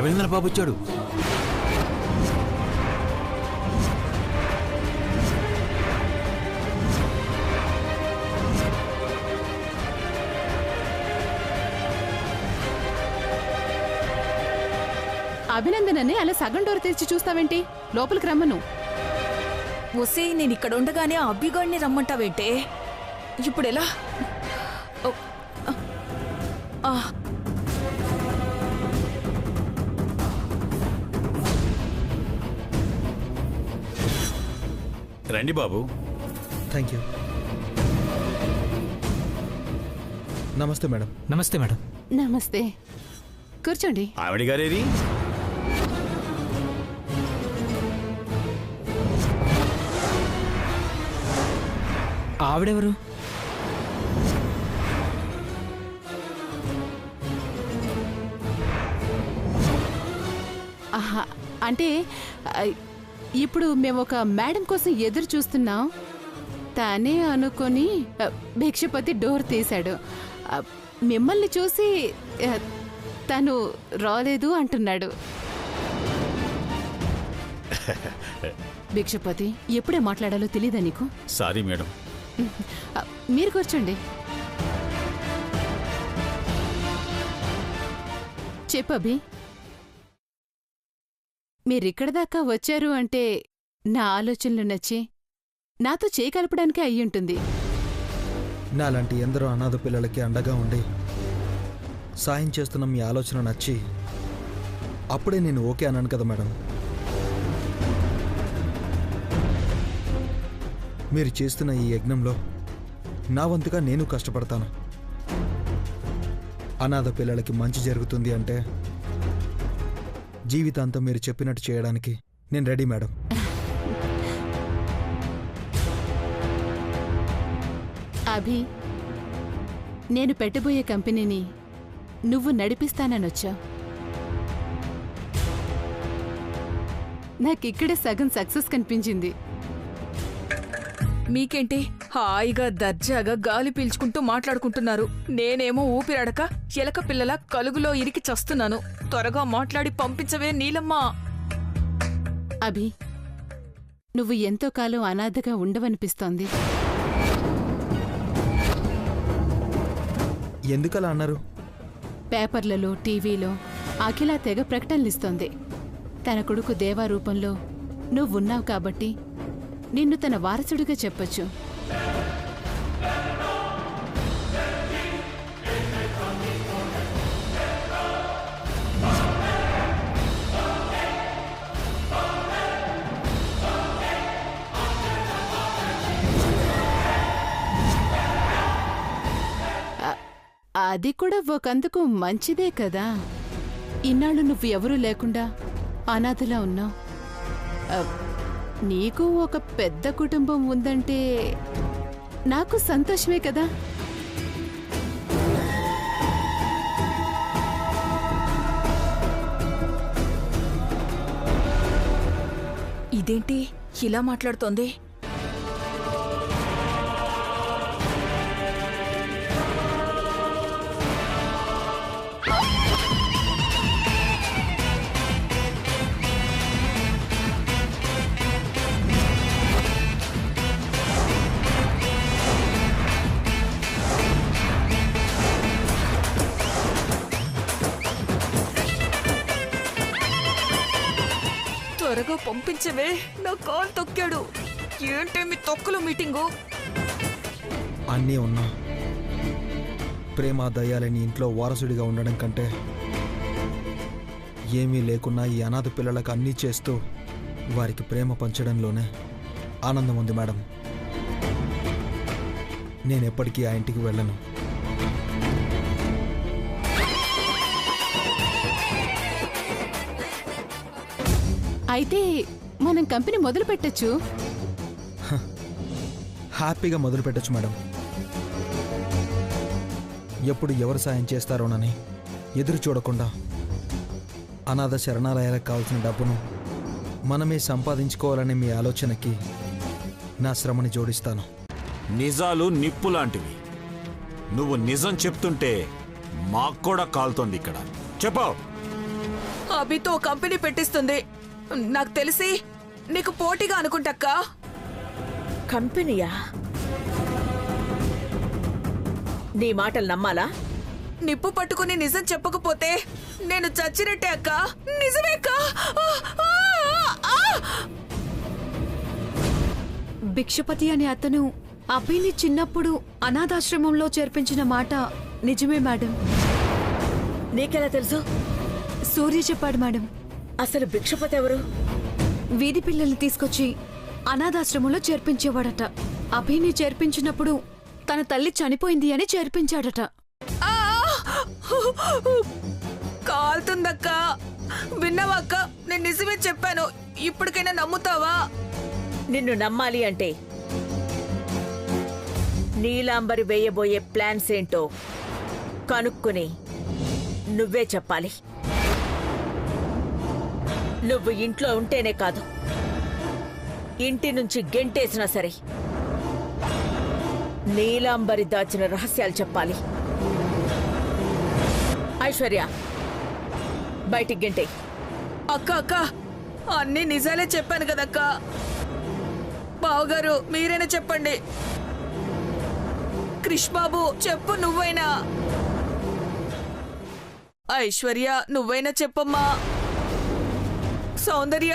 అభినందన బాబు వచ్చాడు. అభినందనని అలా సగం డోర్ తెరిచి చూస్తావేంటి? లోపలికి రమ్మను. ఒసే, నేను ఇక్కడ ఉండగానే ఆ అబ్బిగాడిని రమ్మంటావేంటే? ఇప్పుడెలా? రండి బాబు. Thank you. నమస్తే మేడం. నమస్తే మేడం. నమస్తే, కూర్చోండి. ఆవిడ గారేది? ఆవిడెవరు? అంటే ఇప్పుడు మేము ఒక మేడం కోసం ఎదురు చూస్తున్నాం. తనే అనుకొని భిక్షపతి డోర్ తీశాడు. మిమ్మల్ని చూసి తను రాలేదు అంటున్నాడు. భిక్షపతి, ఎప్పుడే మాట్లాడాలో తెలీదా నీకు? Sorry madam. మీరు కూర్చోండి. చెప్పభి, మీరిక్కడ దాకా వచ్చారు అంటే నా ఆలోచనలు నచ్చి నాతో చేయగలపడానికే అయ్యుంటుంది. నాలాంటి ఎందరో అనాథ పిల్లలకి అండగా ఉండి సాయం చేస్తున్న మీ ఆలోచన నచ్చి అప్పుడే నేను ఓకే అన్నాను కదా మేడం. మీరు చేస్తున్న ఈ యజ్ఞంలో నా వంతుగా నేను కష్టపడతాను. అనాథ పిల్లలకి మంచి జరుగుతుంది అంటే జీవితాంతం మీరు చెప్పినట్టు చేయడానికి నేను రెడీ మేడం. అభి, నేను పెట్టబోయే కంపెనీని నువ్వు నడిపిస్తాననొచ్చావు. నాకిక్కడే సగం సక్సెస్ కనిపించింది. మీకేంటి, హాయిగా దర్జాగా గాలి పీల్చుకుంటూ మాట్లాడుకుంటున్నారు. నేనేమో ఊపిరాడక ఎలక పిల్లల కలుగులో ఇరికి చస్తున్నాను. త్వరగా మాట్లాడి పంపించవే నీలమ్మా. అభి, నువ్వు ఎంతో కాలం అనాథగా ఉండవనిపిస్తోంది. ఎందుకలా అన్నారు? పేపర్లలో, టీవీలో అఖిల తెగ ప్రకటనలిస్తోంది. తన కొడుకు దేవా రూపంలో నువ్వున్నావు కాబట్టి నిన్ను తన వారసుడిగా చెప్పొచ్చు. అది కూడా ఒకందుకు మంచిదే కదా. ఇన్నాళ్ళు నువ్వు ఎవరూ లేకుండా అనాథలా ఉన్నావు. నీకు ఒక పెద్ద కుటుంబం ఉందంటే నాకు సంతోషమే కదా. ఇదేంటి ఇలా మాట్లాడుతోంది? త్వరగా పంపించవే, నా కాలు తొక్కాడు. ఏంటే మీ తొక్కలు మీటింగు? అన్నీ ఉన్నా ప్రేమ దయాలని ఇంట్లో వారసుడిగా ఉండడం కంటే ఏమీ లేకున్నా ఈ అనాథ పిల్లలకు అన్నీ చేస్తూ వారికి ప్రేమ పంచడంలోనే ఆనందం ఉంది మేడం. నేనెప్పటికీ ఆ ఇంటికి వెళ్ళను. అయితే మనం కంపెనీ మొదలు పెట్టచ్చు. హ్యాపీగా మొదలు పెట్టచ్చు మేడం. ఎప్పుడు ఎవరు సాయం చేస్తారోనని ఎదురు చూడకుండా అనాథ శరణాలయాలకు కావాల్సిన డబ్బును మనమే సంపాదించుకోవాలనే మీ ఆలోచనకి నా శ్రమని జోడిస్తాను. నిజాలు నిప్పు లాంటివి. నువ్వు నిజం చెప్తుంటే మాకు కూడా కాలుతోంది ఇక్కడ. చెప్పావు. అభితో కంపెనీ పెట్టిస్తుంది. నాకు తెలిసి నీకు పోటీగా అనుకుంటక్క. కంపెనీయా? నీ మాటలు నమ్మాలా? నిప్పు పట్టుకుని నిజం చెప్పకపోతే నేను చచ్చినట్టే అక్క. నిజమే అక్క. భిక్షపతి అనే అతను అభిని చిన్నప్పుడు అనాథాశ్రమంలో చేర్పించిన మాట నిజమే మేడం. నీకెలా తెలుసు? సూర్య చెప్పాడు మేడం. అసలు భిక్షపతి ఎవరు? వీధి పిల్లల్ని తీసుకొచ్చి అనాథాశ్రమంలో చేర్పించేవాడట. అభిని చేర్పించినప్పుడు తన తల్లి చనిపోయింది అని చేర్పించాడట. కాలుతుందక్క. విన్నావా అక్క? నేను నిజమే చెప్పాను. ఇప్పటికైనా నమ్ముతావా? నిన్ను నమ్మాలి అంటే నీలాంబరి వేయబోయే ప్లాన్స్ ఏంటో కనుక్కుని నువ్వే చెప్పాలి. నువ్వు ఇంట్లో ఉంటేనే కాదు, ఇంటి నుంచి గెంటేసినా సరే నీలాంబరి దాచిన రహస్యాలు చెప్పాలి. ఐశ్వర్య, బయటికి గెంటే. అక్క అక్క అన్నీ నిజాలే చెప్పాను కదక్క. బావగారు మీరైనా చెప్పండి. క్రిష్ బాబు చెప్పు నువ్వైనా. ఐశ్వర్య నువ్వైనా చెప్పమ్మా. సౌందర్య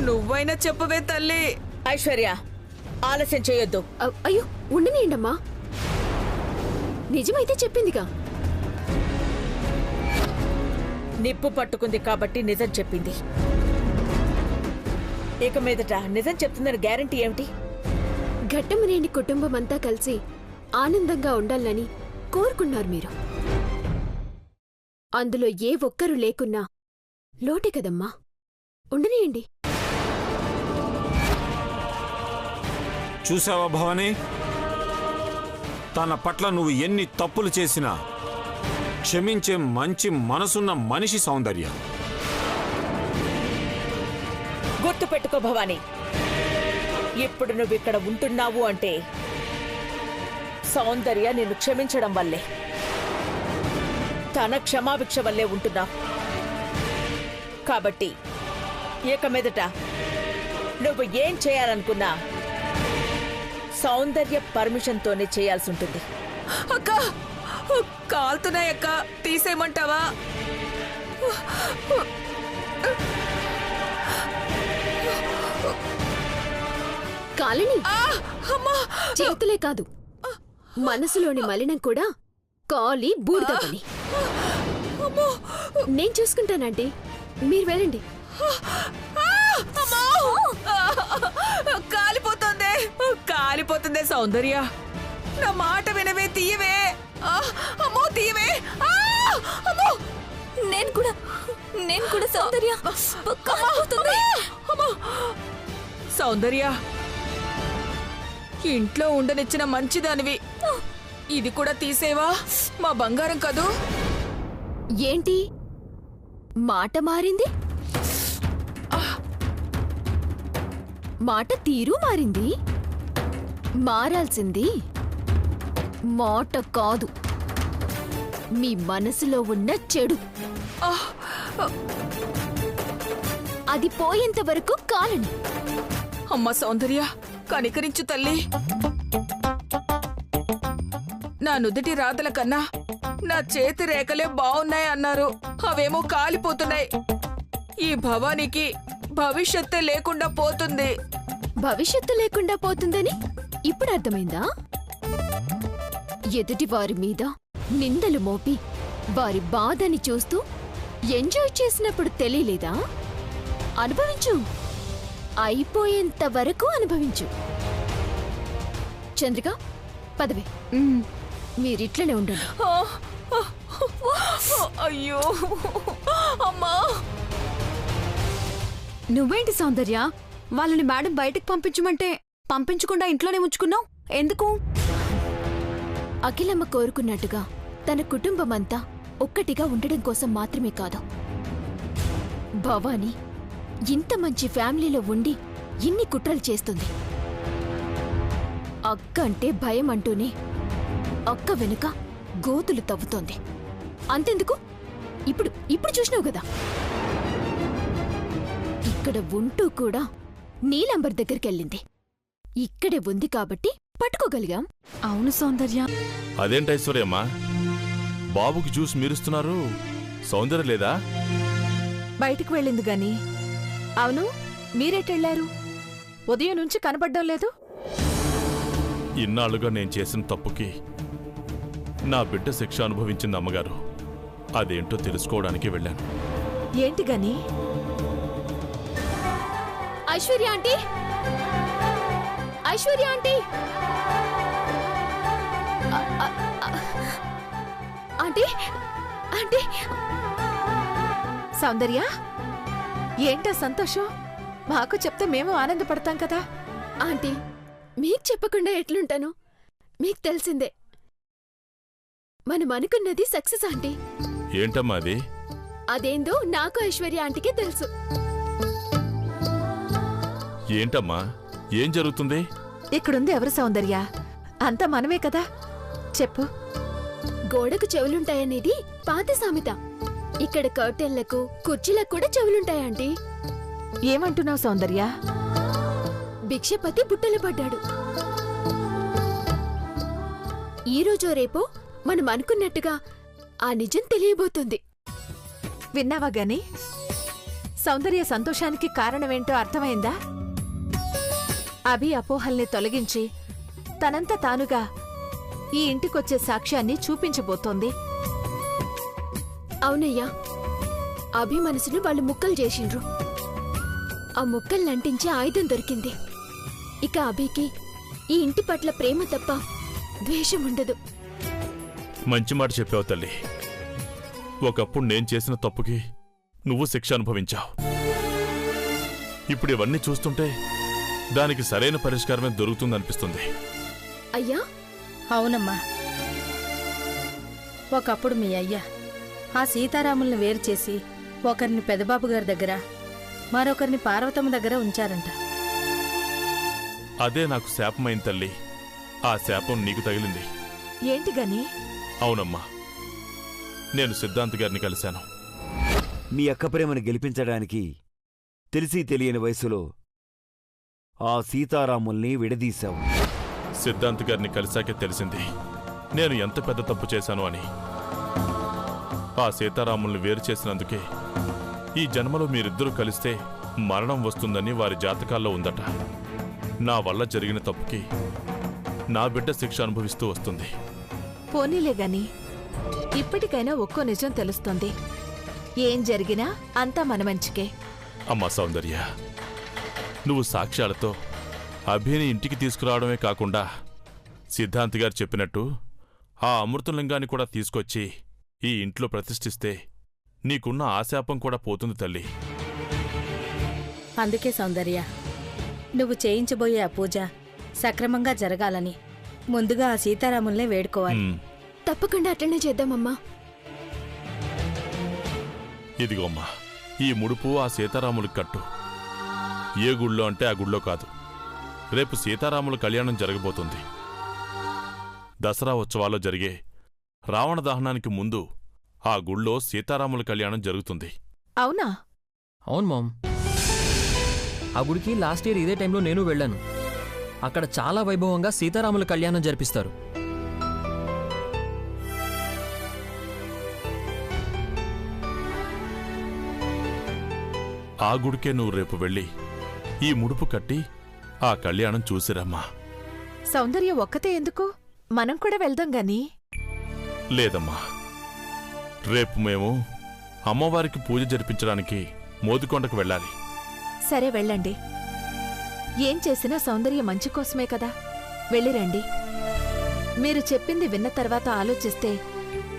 నువ్వైనా చెప్పవే తల్లి. ఐశ్వర్య, ఆలస్యం చేయొద్దు. అయ్యో ఉండనియండమ్మా, నిజమైతే చెప్పిందిగా. నిప్పు పట్టుకుంది కాబట్టి నిజం చెప్పింది. ఇక మీదట నిజం చెప్తుందని గ్యారంటీ ఏమిటి? ఘట్టమనేని కుటుంబం అంతా కలిసి ఆనందంగా ఉండాలని కోరుకున్నారు మీరు. అందులో ఏ ఒక్కరూ లేకున్నా లోటే కదమ్మా, ఉండనియండి. చూసావా భవానీ, తన పట్ల నువ్వు ఎన్ని తప్పులు చేసినా క్షమించే మంచి మనసున్న మనిషి సౌందర్య. గుర్తు పెట్టుకో భవానీ, ఇప్పుడు నువ్వు ఇక్కడ ఉంటున్నావు అంటే సౌందర్య నిన్ను క్షమించడం వల్లే, తన క్షమాభిక్ష వల్లే ఉంటున్నావు. కాబట్టి ఇక మీదట నువ్వు ఏం చేయాలనుకున్నా సౌందర్య పర్మిషన్తోనే చేయాల్సి ఉంటుంది. అక్క కాలుతున్నాయక్క, తీసేయమంటావా? కాలని చేతులే కాదు, మనసులోని మలినం కూడా కాలి బూడిదవ్వని. నేను చూసుకుంటానండి, మీరు వెళ్ళండి. కాలిపోతుంది, కాలిపోతుంది సౌందర్య. నా మాట వినవే, తీయవే. అమ్మో తీయవే. నేను కూడా సౌందర్య సౌందర్య, ఇంట్లో ఉండనిచ్చిన మంచిదానివి. ఇది కూడా తీసేవా? మా బంగారం కదూ. ఏంటి మాట మారింది? మాట తీరు మారింది. మారాల్సింది మాట కాదు, మీ మనసులో ఉన్న చెడు. అది పోయేంత వరకు కాలని. అమ్మ సౌందర్య, కనికరించు తల్లి. నా నుదుటి రాతల కన్నా నా చేతి రేఖలే బాగున్నాయి అన్నారు. అవేమో కాలిపోతున్నాయి. ఈ భవానికి భవిష్యత్తే లేకుండా పోతుంది. భవిష్యత్తు లేకుండా పోతుందని ఇప్పుడు అర్థమైందా? ఎదుటి వారి మీద నిందలు మోపి వారి బాధని చూస్తూ ఎంజాయ్ చేసినప్పుడు తెలియలేదా? అనుభవించు, అయిపోయేంత వరకు అనుభవించు. చంద్రిక, పదవే. మీరిట్లనే ఉండండి. అయ్యో అమ్మా. నువ్వేంటి సౌందర్య, వాళ్ళని మేడం బయటకు పంపించమంటే పంపించకుండా ఇంట్లోనే ఉంచుకున్నావు ఎందుకు? అఖిలమ్మ కోరుకున్నట్టుగా తన కుటుంబమంతా ఒక్కటిగా ఉండడం కోసం మాత్రమే కాదు. భవాని ఇంత మంచి ఫ్యామిలీలో ఉండి ఇన్ని కుట్రలు చేస్తుంది. అక్క అంటే భయం అంటూనే అక్క వెనుక గోతులు తవ్వుతోంది. అంతెందుకు, ఇప్పుడు చూసినావు కదా, ఇక్కడ ఉంటూ కూడా నీలంబర్ దగ్గరికెళ్ళింది. ఇక్కడే ఉంది కాబట్టి పట్టుకోగలిగాం. అవును సౌందర్య. అదేంటి ఐశ్వర్యమ్మా, బాబుకి చూసి మీరుస్తున్నారు, సౌందర్య లేదా? బయటికి వెళ్ళింది గాని. అవును, మీరేటెళ్లారు? ఉదయం నుంచి కనబడ్డం లేదు. ఇన్నాళ్లుగా నేను చేసిన తప్పుకి నా బిడ్డ శిక్ష అనుభవించింది అమ్మగారు. అదేంటో తెలుసుకోవడానికి వెళ్ళాను. ఏంటి గాని? Aishwarya aunty, Aishwarya aunty, aunty, aunty. Soundarya, ఏంటా సంతోషం? మాకు చెప్తే మేము ఆనందపడతాం కదా. ఆంటీ, మీకు చెప్పకుండా ఎట్లుంటాను? మీకు తెలిసిందే, మనం అనుకున్నది సక్సెస్ ఆంటీ. ఏంటమ్మా అది? అదేందో నాకు ఐశ్వర్య ఆంటీకి తెలుసు. ఏంటమ్మా, ఏం జరుగుతుంది? ఇక్కడుంది ఎవరు సౌందర్య? అంతా మనమే కదా, చెప్పు. గోడకు చెవులుంటాయనేది పాత సామెత. ఇక్కడ కర్టెన్లకు కుర్చీలకు కూడా చెవులుంటాయాంటీ. ఏమంటున్నావు సౌందర్య? భిక్షపతి బుట్టలు పడ్డాడు. ఈ రోజో రేపో మనం అనుకున్నట్టుగా ఆ నిజం తెలియబోతుంది. విన్నావా గాని? సౌందర్య సంతోషానికి కారణమేంటో అర్థమైందా? అభి అపోహల్ని తొలగించి తనంత తానుగా ఈ ఇంటికొచ్చే సాక్ష్యాన్ని చూపించబోతోంది. అవునయ్యా, అభి మనసును వాళ్ళు ముక్కలు చేసిండ్రు. ఆ ముక్కల్నంటించే ఆయుధం దొరికింది. ఇక అభికి ఈ ఇంటి పట్ల ప్రేమ తప్ప ద్వేషం ఉండదు. మంచి మాట చెప్పావు తల్లి. ఒకప్పుడు నేను చేసిన తప్పుకి నువ్వు శిక్ష అనుభవించావు. ఇప్పుడు ఇవన్నీ చూస్తుంటే దానికి సరైన పరిష్కారమే దొరుకుతుందనిపిస్తుంది. అయ్యా, అవునమ్మా, ఒకప్పుడు మీ అయ్యా ఆ సీతారాముల్ని వేరు చేసి ఒకరిని పెదబాబు గారి దగ్గర, మరొకరిని పార్వతమ్మ దగ్గర ఉంచారంట. అదే నాకు శాపమైంది తల్లి. ఆ శాపం నీకు తగిలింది. ఏంటి గాని? అవునమ్మా, నేను సిద్ధాంత్ గారిని కలిశాను. మీ అక్క ప్రేమను గెలిపించడానికి తెలిసి తెలియని వయసులో ఆ సీతారాముల్ని విడదీశావు. సిద్ధాంత్ గారిని కలిశాకే తెలిసింది నేను ఎంత పెద్ద తప్పు చేశాను అని. ఆ సీతారాముల్ని వేరు చేసినందుకే ఈ జన్మలో మీరిద్దరూ కలిస్తే మరణం వస్తుందని వారి జాతకాల్లో ఉందట. నా వల్ల జరిగిన తప్పుకి నా బిడ్డ శిక్ష అనుభవిస్తూ వస్తుంది. పోనీలే గాని, ఇప్పటికైనా ఒక్కో నిజం తెలుస్తుంది. ఏం జరిగినా అంతా మన మంచికే. అమ్మా సౌందర్య, నువ్వు సాక్ష్యాలతో అభిని ఇంటికి తీసుకురావడమే కాకుండా సిద్ధాంత్ గారు చెప్పినట్టు ఆ అమృతలింగాన్ని కూడా తీసుకొచ్చి ఈ ఇంట్లో ప్రతిష్ఠిస్తే నీకున్న ఆశాపం కూడా పోతుంది తల్లి. అందుకే సౌందర్య, నువ్వు చేయించబోయే ఆ పూజ సక్రమంగా జరగాలని ముందుగా ఆ సీతారాముల్నే వేడుకోవాలి. తప్పకుండా అట్లనే చేద్దామమ్మా. ఇదిగోమ్మా, ఈ ముడుపు ఆ సీతారాములకు కట్టు. ఏ గుళ్ళో అంటే ఆ గుళ్ళో కాదు, రేపు సీతారాముల కళ్యాణం జరగబోతుంది. దసరా ఉత్సవాల్లో జరిగే రావణ దహనానికి ముందు ఆ గుళ్ళో సీతారాముల కళ్యాణం జరుగుతుంది. అవునా? అవును మామ్, ఆ గుడికి లాస్ట్ ఇయర్ ఇదే టైంలో నేను వెళ్ళాను. అక్కడ చాలా వైభవంగా సీతారాముల కళ్యాణం జరిపిస్తారు. ఆ గుడికే నువ్వు రేపు వెళ్ళి ఈ ముడుపు కట్టి ఆ కళ్యాణం చూసిరమ్మా. సౌందర్య ఒక్కతే ఎందుకు? మనం కూడా వెళ్దాం గాని. లేదమ్మా, రేపు మేము అమ్మవారికి పూజ జరిపించడానికి మోదికొండకు వెళ్ళాలి. సరే వెళ్ళండి. ఏం చేసినా సౌందర్య మంచి కోసమే కదా. వెళ్ళిరండి. మీరు చెప్పింది విన్న తర్వాత ఆలోచిస్తే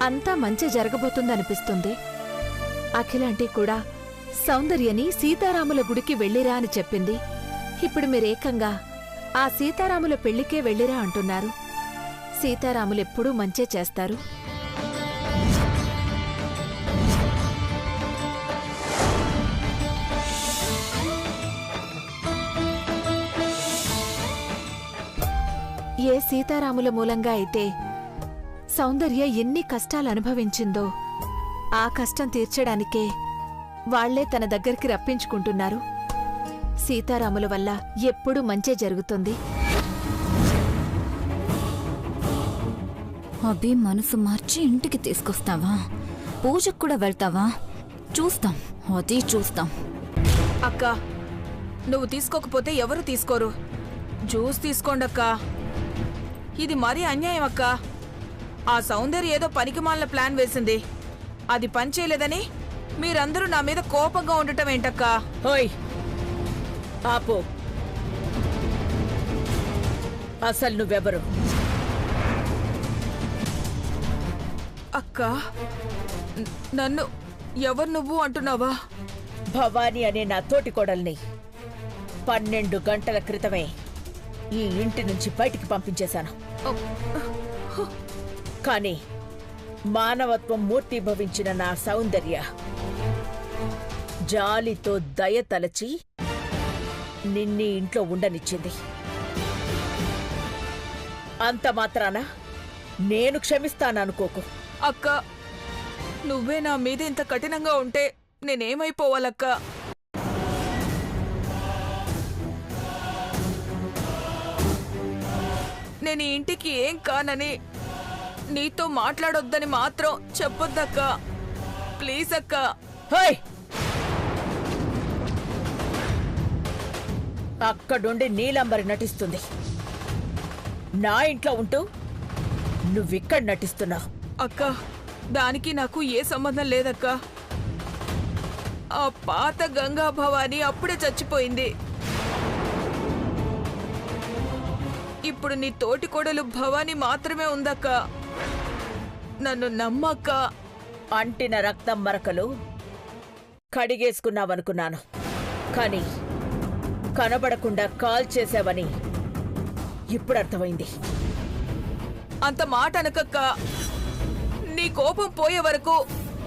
అంతా మంచి జరగబోతుందనిపిస్తుంది. అఖిలాంటి కూడా సౌందర్యని సీతారాముల గుడికి వెళ్ళిరా అని చెప్పింది. ఇప్పుడు మీరేకంగా ఆ సీతారాముల పెళ్లికే వెళ్ళిరా అంటున్నారు. సీతారాములెప్పుడూ మంచే చేస్తారు. ఏ సీతారాముల మూలంగా అయితే సౌందర్య ఎన్ని కష్టాలు అనుభవించిందో ఆ కష్టం తీర్చడానికే వాళ్లే తన దగ్గరికి రప్పించుకుంటున్నారు. సీతారాముల వల్ల ఎప్పుడూ మంచే జరుగుతుంది. అభి మనసు మార్చి ఇంటికి తీసుకొస్తావా? పూజకు కూడా వెళ్తావా? చూస్తాం, అది చూస్తాం. అక్క, నువ్వు తీసుకోకపోతే ఎవరు తీసుకోరు. జ్యూస్ తీసుకోండక్క. ఇది మరీ అన్యాయం అక్క. ఆ సౌందర్య ఏదో పనికిమాలిన ప్లాన్ వేసింది. అది పనిచేయలేదని మీరందరూ నా మీద కోపంగా ఉండటం ఏంటక్క? హోయ్, ఆపు. అసలు నువ్వెవరు? అక్క, నన్ను ఎవరు నువ్వు అంటున్నావా? భవానీ అనే నా తోటి కోడల్ని 12 గంటల క్రితమే ఈ ఇంటి నుంచి బయటికి పంపించేశాను. కానీ మానవత్వం మూర్తిభవించిన నా సౌందర్య జాలితో దయ తలచి నిన్నీ ఇంట్లో ఉండనిచ్చింది. అంత మాత్రాన నేను క్షమిస్తాననుకోకు. అక్క, నువ్వే నా మీద ఇంత కఠినంగా ఉంటే నేనేమైపోవాలక్క? నేను ఈ ఇంటికి ఏం కానని, నీతో మాట్లాడొద్దని మాత్రం చెప్పొద్దక్క. ప్లీజ్ అక్క. హోయ్, అక్కడుండి నీలంబరి నటిస్తుంది. నా ఇంట్లో ఉంటూ నువ్విక్కడ నటిస్తున్నావు. అక్క, దానికి నాకు ఏ సంబంధం లేదక్క. ఆ పాత గంగా భవాని అప్పుడే చచ్చిపోయింది. ఇప్పుడు నీ తోటి కోడలు భవాని మాత్రమే ఉందక్క. నన్ను నమ్మక్క. అంటిన రక్తం మరకలు కడిగేసుకున్నావనుకున్నాను, కానీ కనబడకుండా కాల్ చేశావని ఇప్పుడు అర్థమైంది. అంత మాట అనకక్క. నీ కోపం పోయే వరకు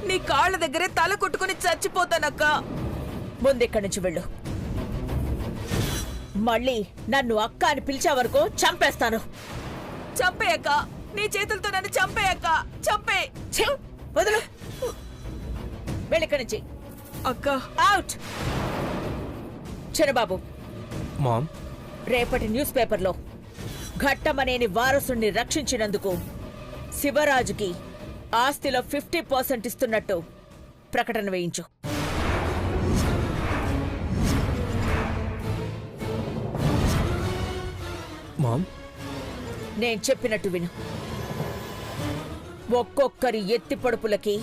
నీ కాళ్ళ దగ్గరే తల కొట్టుకుని చచ్చిపోతానక్క. ముందెక్కడి నుంచి వెళ్ళు. మళ్ళీ నన్ను అక్క అని పిలిచావనుకో చంపేస్తాను. చంపేయక్క. నీ చేతులతో నన్ను చంపేయక్క. చంపే. వదులు. వెళ్ళిక్కడి నుంచి. అక్క, అవుట్. చిన్నబాబు, మామ్, రేపటి న్యూస్ పేపర్లో ఘట్టమనేని వారసుణ్ణి రక్షించినందుకు శివరాజుకి ఆస్తిలో 50% ఇస్తున్నట్టు ప్రకటన వేయించు. మామ్, నేను చెప్పినట్టు విను. ఒక్కొక్కరి ఎత్తిపడుపులకి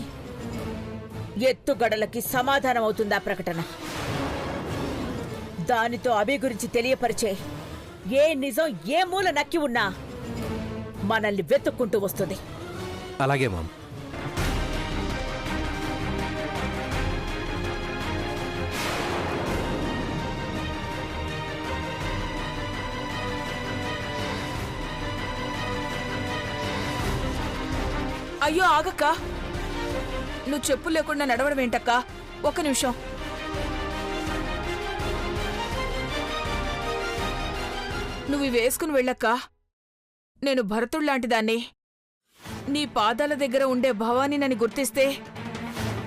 ఎత్తుగడలకి సమాధానం అవుతుందా ప్రకటన. దానితో అభి గురించి తెలియపరిచే ఏ నిజం ఏ మూల నక్కి ఉన్నా మనల్ని వెతుక్కుంటూ వస్తుంది. అలాగే మామ్. అయ్యో ఆగక్క. నువ్వు చెప్పులు లేకుండా నడవడం ఏంటక్క? ఒక్క నిమిషం. నువ్వు ఇవి వేసుకుని వెళ్ళక్క. నేను భరతుళ్లాంటి దాన్ని. నీ పాదాల దగ్గర ఉండే భవానీ నన్ను గుర్తిస్తే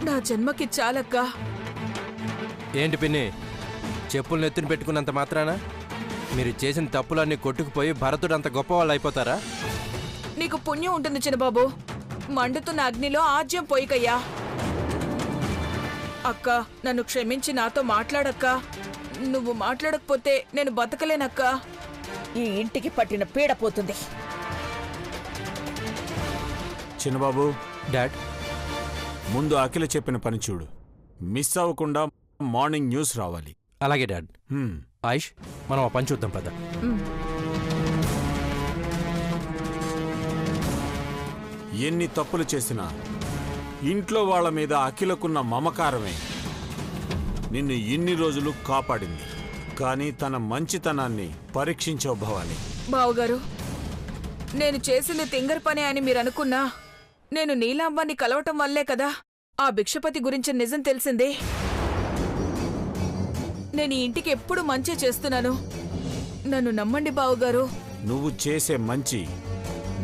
నా జన్మకి చాలక్క. ఏంటి పిన్ని, చెప్పులు నెత్తిన పెట్టుకున్నంత మాత్రాన మీరు చేసిన తప్పులన్నీ కొట్టుకుపోయి భరతుడు అంత గొప్పవాళ్ళు అయిపోతారా? నీకు పుణ్యం ఉంటుంది చిన్నబాబు. మండుతున్న అగ్నిలో ఆజ్యం పోయికయ్యా. అక్క, నన్ను క్షమించి నాతో మాట్లాడక్క. నువ్వు మాట్లాడకపోతే నేను బతకలేనక్క. ఈ ఇంటికి పట్టిన పీడ పోతుంది. చిన్నబాబు, డాడ్, ముందు అఖిల చెప్పిన పని చూడు. మిస్ అవ్వకుండా మార్నింగ్ న్యూస్ రావాలి. అలాగే డాడ్. ఆయుష్, మనం ఆ పని చూద్దాం పద. ఎన్ని తప్పులు చేసినా ఇంట్లో వాళ్ళ మీద అఖిలకున్న మమకారమే నిన్ను ఇన్ని రోజులు కాపాడింది. కానీ తన మంచితనాన్ని పరీక్షించవు భవాని. బావుగారు, నేను చేసింది తింగర్ పనే అని మీరు అనుకున్నా, నేను నీలాంబాన్ని కలవటం వల్లే కదా ఆ భిక్షపతి గురించి నిజం తెలిసింది. నేను ఈ ఇంటికి ఎప్పుడు మంచి చేస్తున్నాను. నన్ను నమ్మండి బావుగారు. నువ్వు చేసే మంచి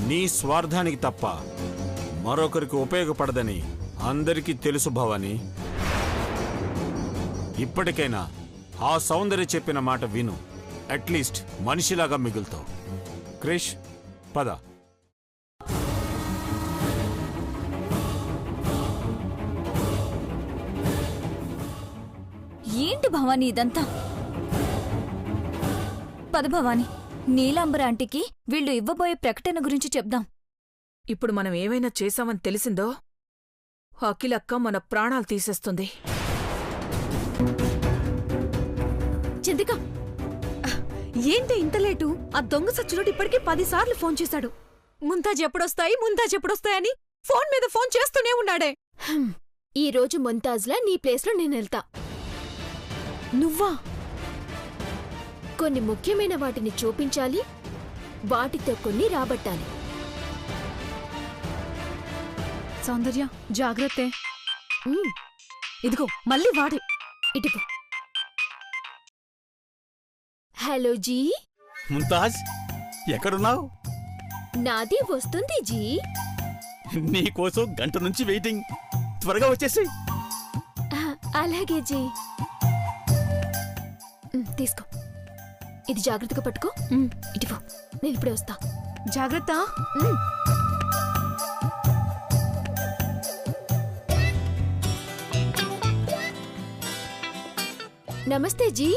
నీ స్వార్థానికి తప్ప మరొకరికి ఉపయోగపడదని అందరికీ తెలుసు భవాని. ఇప్పటికైనా ఆ సౌందర్య చెప్పిన మాట విను. అట్లీస్ట్ మనిషిలాగా మిగులుతావు. క్రిష్, పద. ఏంటి భవానీ ఇదంతా? పద భవానీ, నీలాంబర ఆంటీకి వీళ్ళు ఇవ్వబోయే ప్రకటన గురించి చెప్దాం. ఇప్పుడు మనం ఏమైనా చేశామని తెలిసిందో అఖిలక్క మన ప్రాణాలు తీసేస్తుంది. చంద్రిక, ఏంటి ఇంత లేటు? ఆ దొంగ సచ్చినోడు ఇప్పటికీ 10 సార్లు ఫోన్ చేశాడు. ముంతాజ్ ఎప్పుడొస్తాయని ఫోన్ మీద ఫోన్ చేస్తూనే ఉన్నాడే. ఈ రోజు ముంతాజ్లా నీ ప్లేస్లో నేనెళ్తా. నువ్వా? కొన్ని ముఖ్యమైన వాటిని చూపించాలి, వాటితో కొన్ని రాబట్టాలి. సౌందర్య, జాగ్రత్తే. ఇదిగో మళ్ళీ వాడే. ఇటుపో. Hello G. ముంతాజ్, ఎక్కడున్నావు? నాది వస్తుంది జీ. నీకోసం గంట నుంచి వెయిటింగ్. త్వరగా వచ్చేసి. అలాగే జీ. తీసుకో, ఇది జాగ్రత్తగా పట్టుకో. ఇటుపో, నేను ఇప్పుడే వస్తా. జాగ్రత్త. నమస్తే జీ.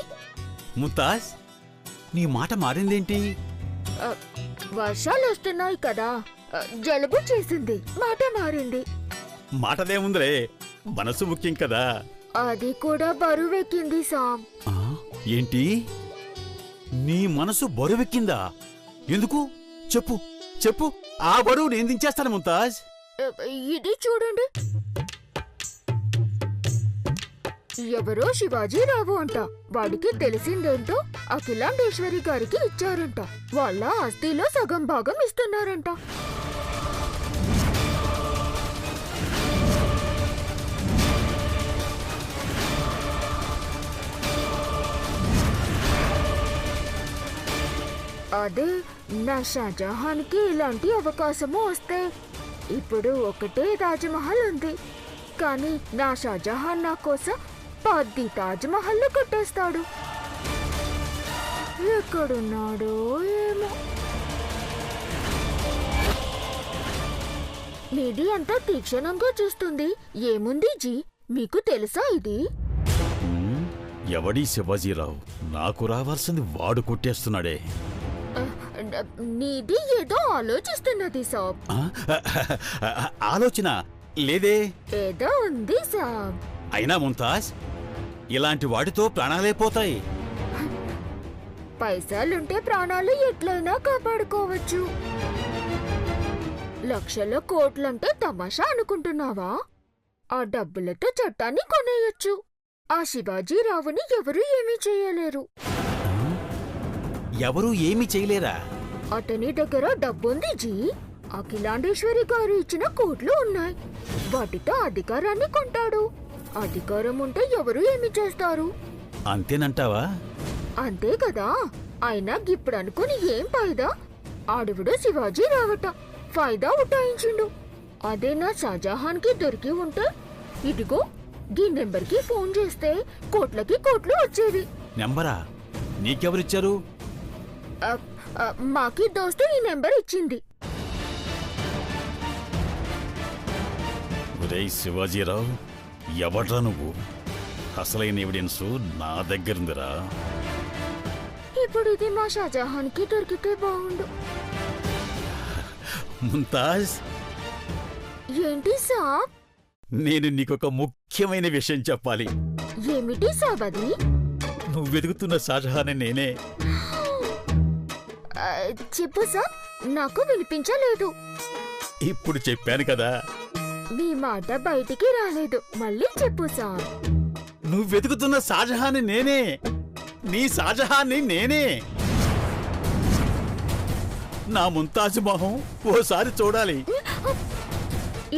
ముంతాజ్, నీ మాట మారిందేంటి? వర్షాలు వస్తున్నాయి కదా, జలుబు చేసింది, మాట మారింది. మాటదేముందిరే, మనసు ముఖ్యం కదా. అది కూడా బరువెక్కింది సామ్. ఏంటి? నీ మనసు బరువెక్కిందా? ఎందుకు? చెప్పు చెప్పు. ఆ బరువు నేను దించేస్తాను ముంతాజ్. ఇది చూడండి, ఎవరో శివాజీరావు అంట. వాడికి తెలిసిందేంటో అఖిలాండేశ్వరి గారికి ఇచ్చారంట. వాళ్ళ ఆస్తిలో సగం భాగం ఇస్తున్నారంట. అదే నా షాజహాన్కి ఇలాంటి అవకాశము వస్తే. ఇప్పుడు ఒకటే తాజ్మహల్ ఉంది, కానీ నా షాజహాన్ నా కోసం 10 తాజ్మహల్లు కట్టేస్తాడు. ఎక్కడున్నాడో ఏమో. మీది అంతా తీక్షణంగా చూస్తుంది. ఏముంది జీ, మీకు తెలుసా ఇది? ఎవడీ శివాజీరావు? నాకు రావాల్సింది వాడు కొట్టేస్తున్నాడే. నీది ఏదో ఆలోచిస్తున్నది సాబ్. ఆలోచన లేదే. ఏదో ఉంది సాబ్. అయినా ముంతాజ్, ఇలాంటి వాటితో ప్రాణాలే పోతాయి. పైసలుంటే ప్రాణాలు ఎట్లయినా కాపాడుకోవచ్చు. లక్షల కోట్లంటే తమాషా అనుకుంటున్నావా? ఆ డబ్బులతో చట్టాన్ని కొనేయొచ్చు. ఆ శివాజీరావుని ఎవరూ ఏమీ చేయలేరు. ఎవరూ ఏమీ చేయలేరా? అతని దగ్గర డబ్బుంది జీ. అఖిలాండేశ్వరి గారు ఇచ్చిన కోట్లు ఉన్నాయి. వాటితో అధికారాన్ని కొంటాడు. అధికారం ఉంటే ఎవరు ఏమి చేస్తారు? అంతేనంటావా? అంతే కదా. అయినా ఇప్పుడు అనుకుని ఏం ఫాయిదా? ఆడవిడు శివాజీ రావట, ఫాయిదా ఉటాయించిండు. అదే నా షాజహాన్ కి దొరికి ఉంటే, ఇదిగో గీ నెంబర్కి ఫోన్ చేస్తే కోట్లకి కోట్లు వచ్చేవి. నెంబరా? నీకెవరిచ్చారు? మాకి దోస్తు ఈ నెంబర్ ఇచ్చింది. ఉదయ్ శివాజీరావు, ఎవడ్రా నువ్వు? అసలైన ఎవిడెన్స్ నా దగ్గరుందిరా. ఇప్పుడు ఇది మా షాజహాన్ కి దొరికితే బాగుండు. ముంతాజ్, ఏంటి సాబ్? నేను నీకొక ముఖ్యమైన విషయం చెప్పాలి. ఏమిటి సాబ్ అది? నువ్వు వెతుకుతున్న షాజహాన్ నేనే. చెప్పు సాబ్, నాకు వినిపించలేదు. ఇప్పుడు చెప్పాను కదా. మీ మాట బయటికి రాలేదు, మళ్ళీ చెప్పు సాబ్. నువ్వు వెతుకుతున్న షాజహాన్ నేనే. నీ షాజహాన్ని నేనే. నా ముంతాజ్ మొహం ఓసారి చూడాలి.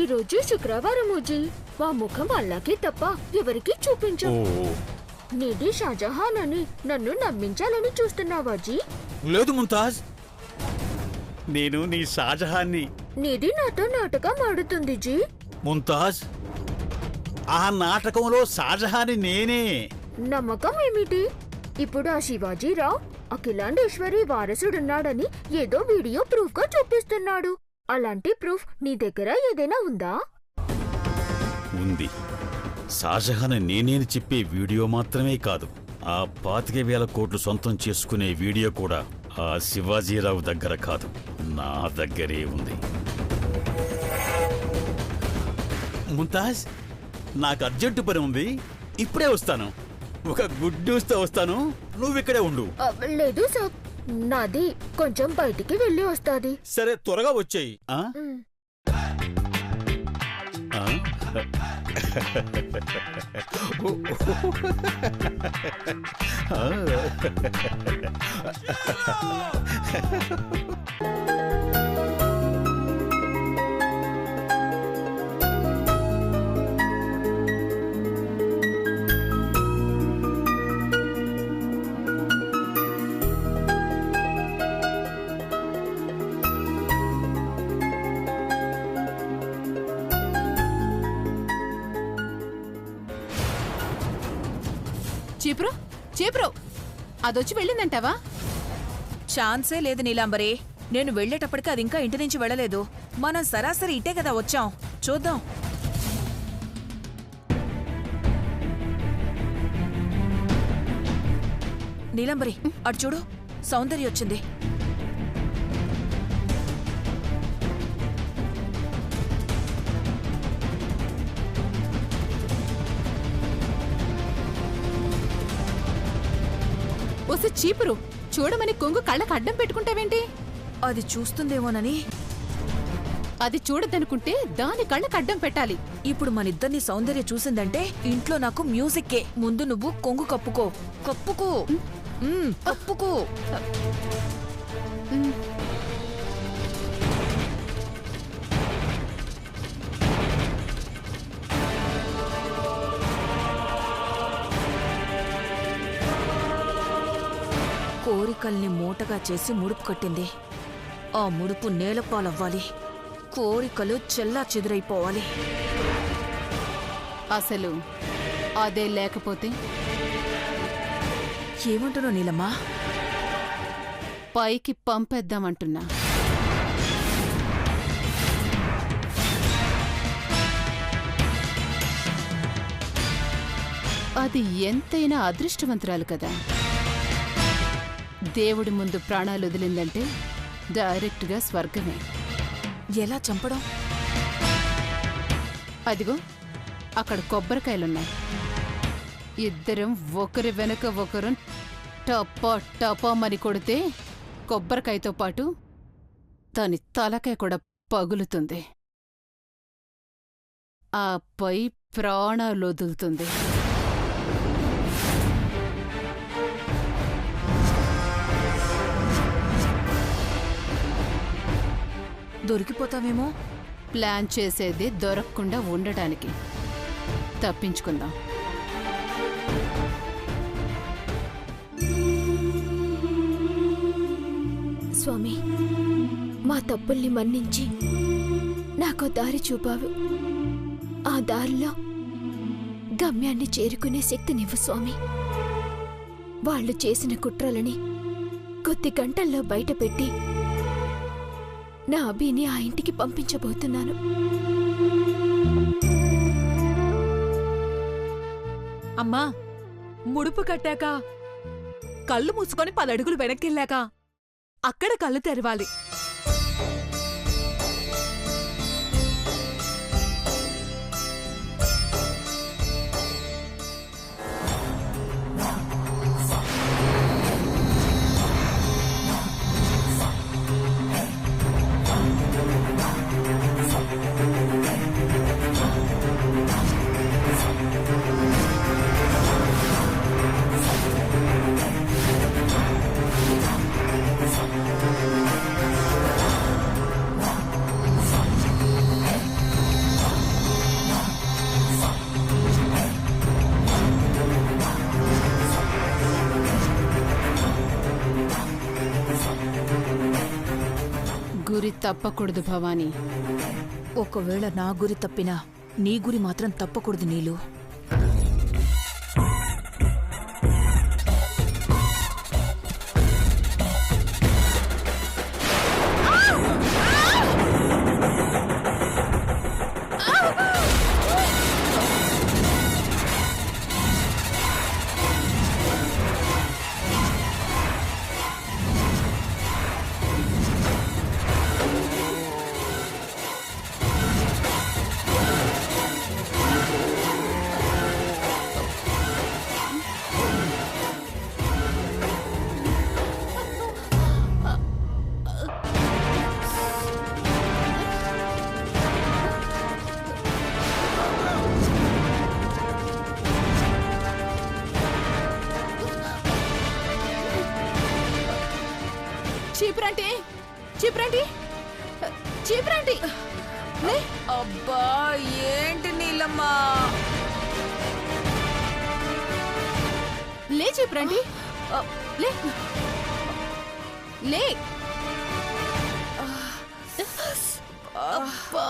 ఈరోజు శుక్రవారం జీ. మా ముఖం అల్లాకే తప్ప ఎవరికి చూపించు. నీది షాజహాన్ అని నన్ను నమ్మించాలని చూస్తున్నావా జీ? లేదు ముంతాజ్, నేను నీ షాజహాన్ని. నీది నాతో నాటకం ఆడుతుంది జీ. ముంతాజ్, ఆ నాటకంలో షాజహాన్ని నేనే. నమ్మకం ఏమిటి? ఇప్పుడు ఆ శివాజీరావు అఖిలాండేశ్వరి వారసుడున్నాడని ఏదో వీడియో ప్రూఫ్ గా చూపిస్తున్నాడు. అలాంటి ప్రూఫ్ నీ దగ్గర ఏదైనా ఉందా? ఉంది. షాజహాన్ నేనేని చెప్పే వీడియో మాత్రమే కాదు, ఆ 25,000 కోట్లు సొంతం చేసుకునే వీడియో కూడా ఆ శివాజీరావు దగ్గర కాదు, నా దగ్గరే ఉంది. ముంతాజ్, నాకు అర్జెంటు పని ఉంది, ఇప్పుడే వస్తాను. ఒక గుడ్ న్యూస్తో వస్తాను, నువ్విక్కడే ఉండు. లేదు సార్, నాది కొంచెం బయటికి వెళ్ళి వస్తాది. సరే, త్వరగా వచ్చేయి. చీపురు చీపురు అదొచ్చి వెళ్ళిందంటావా? ఛాన్సే లేదు నీలాంబరి. నేను వెళ్లేటప్పటికి అది ఇంకా ఇంటి నుంచి వెళ్ళలేదు. మనం సరాసరి ఇటే కదా వచ్చాం. చూద్దాం. నీలాంబరి, అటు చూడు, సౌందర్య వచ్చింది. వస్తే చీపురు చూడమని కొంగు కళ్ళకు అడ్డం పెట్టుకుంటావేంటి? అది చూస్తుందేమోనని. అది చూడదనుకుంటే దాని కళ్ళకు అడ్డం పెట్టాలి. ఇప్పుడు మనిద్దరిని సౌందర్య చూసిందంటే ఇంట్లో నాకు మ్యూజిక్కే. ముందు నువ్వు కొంగు కప్పుకో. కప్పుకో, కప్పుకో. కోరికల్ని మూటగా చేసి ముడుపు కట్టింది. ఆ ముడుపు నేలపాలవ్వాలి. కోరికలు చెల్లా చెదురైపోవాలి. అసలు అదే లేకపోతే ఏమంటున్నావు నీలమ్మా? పైకి పంపేద్దామంటున్నా. అది ఎంతైనా అదృష్టవంతురాలు కదా. దేవుడి ముందు ప్రాణాలు వదిలిందంటే డైరెక్ట్గా స్వర్గమే. ఎలా చంపడం? అదిగో అక్కడ కొబ్బరికాయలున్నాయి. ఇద్దరం ఒకరి వెనక ఒకరు టపా టపామని కొడితే కొబ్బరికాయతో పాటు దాని తలకాయ కూడా పగులుతుంది. ఆపై ప్రాణాలు వదులుతుంది. దొరికిపోతావేమో. ప్లాన్ చేసేది దొరకకుండా ఉండటానికి. తప్పించుకుందాం. స్వామి, మా తప్పుల్ని మన్నించి నాకు దారి చూపావు. ఆ దారిలో గమ్యాన్ని చేరుకునే శక్తినివ్వు స్వామి. వాళ్ళు చేసిన కుట్రలని కొద్ది గంటల్లో బయటపెట్టి నా అభిని ఆ ఇంటికి పంపించబోతున్నాను. అమ్మా, ముడుపు కట్టాక కళ్ళు మూసుకొని 10 అడుగులు వెనక్కెళ్ళాక అక్కడ కళ్ళు తెరవాలి. గురి తప్పకూడదు భవానీ. ఒకవేళ నా గురి తప్పినా నీ గురి మాత్రం తప్పకూడదు నీలు. చీపురంటి చీపురంటి చీపురంటి లే. అబ్బా ఏంటి నీలమ్మా? లే చీపురంటి లే లే. అబ్బా